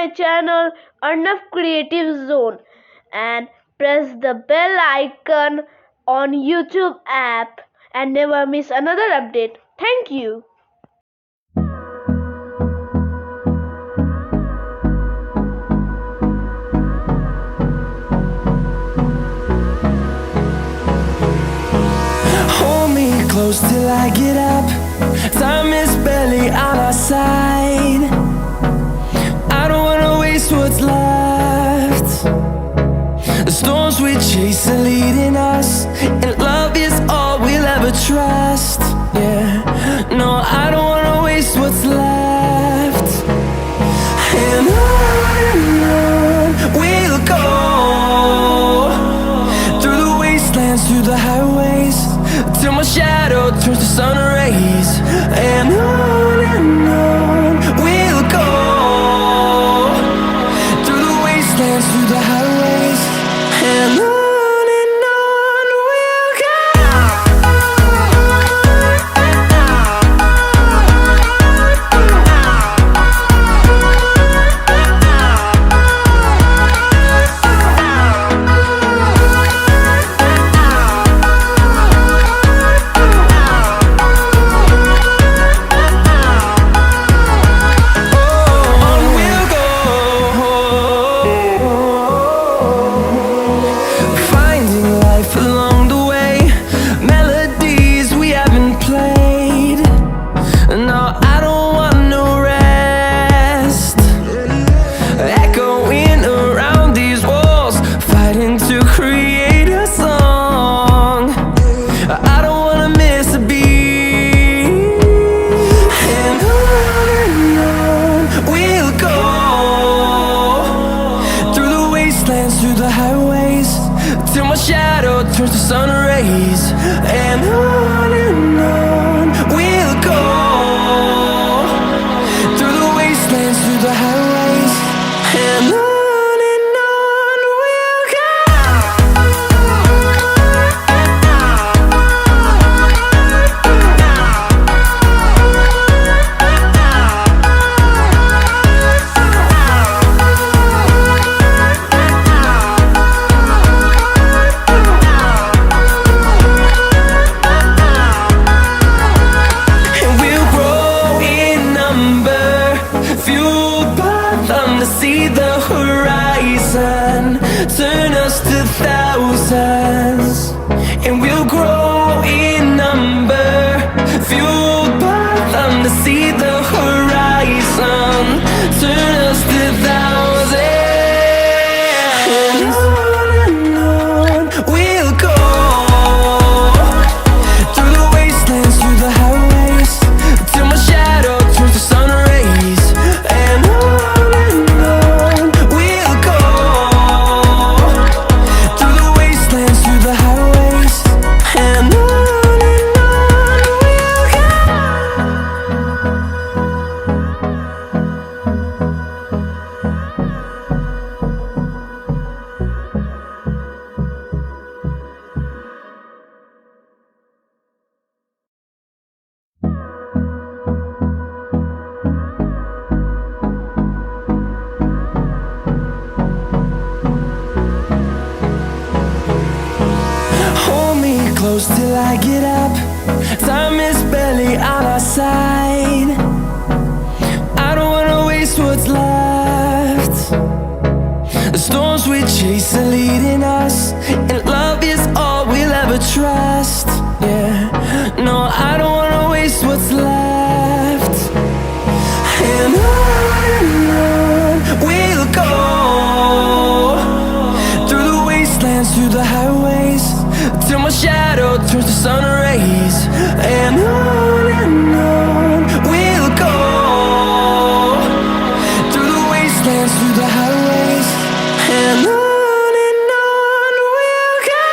my channel Arnav Creative Zone and press the bell icon on YouTube app and never miss another update. Thank you. Hold me close till I get up. Time is barely on our side. I don't wanna waste what's left. The storms we chase are leading us, and love is all we'll ever trust. Yeah, no, I don't wanna waste what's left. And on we'll go, through the wastelands, through the highways, till my shadow turns to sun rays. And on we'll go, through the wastelands, through the highways, and on we'll go. Through the highways, till my shadow turns to sun rays. And on we'll go, through the wastelands, through the highways, and on we'll go. See the horizon turn us to thousands, and we'll grow in number, fueled by them to see the horizon turn us to thousands. And on we'll go, through the wastelands, through the highways, till my shadow turns to sun rays. And close till I get up. Time is barely on our side. I don't wanna waste what's left. The storms we chase are leading us, and love is all we'll ever trust. Yeah, no, I don't wanna waste what's left. And on we'll go, through the wastelands, through the highways, till my shadow turns to sun rays. And on we'll go, through the wastelands, through the highways, and on we'll go.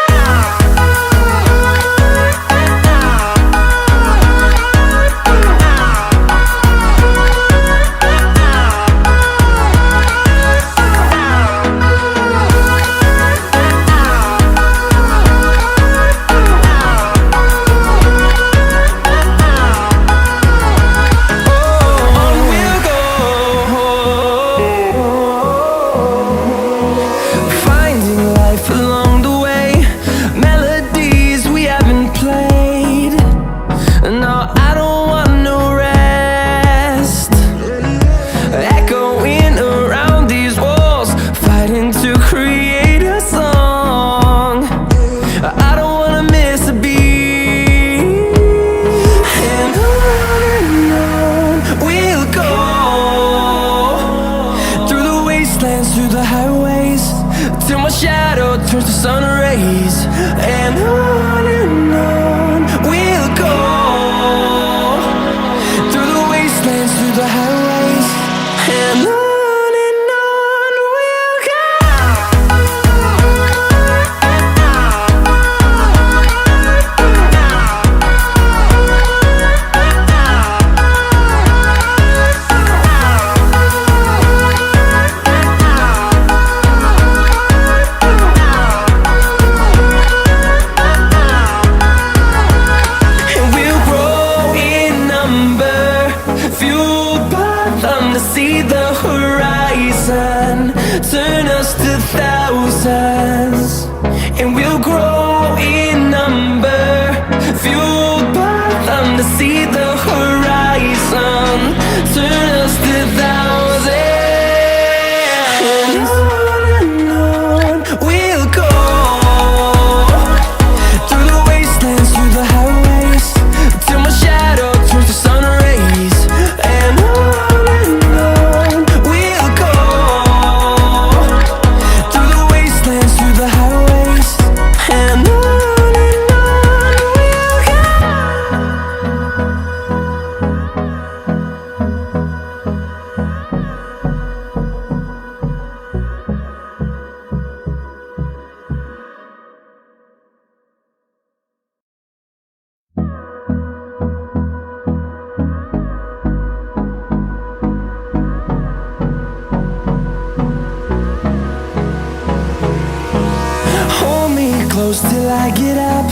I get up.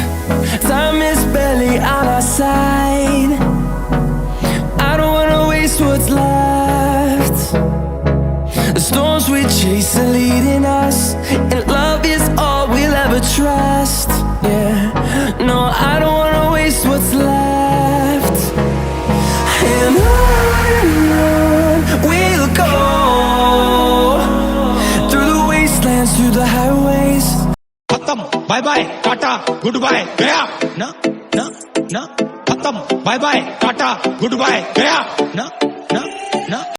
Time is barely on our side. I don't wanna waste what's left. The storms we chase are leading us, and love is all we'll ever trust. Yeah, no, I don't wanna waste what's left. And on we'll go, through the wastelands, through the highways. खत्म bye bye tata good bye गया ना ना ना खत्म bye bye tata good bye गया ना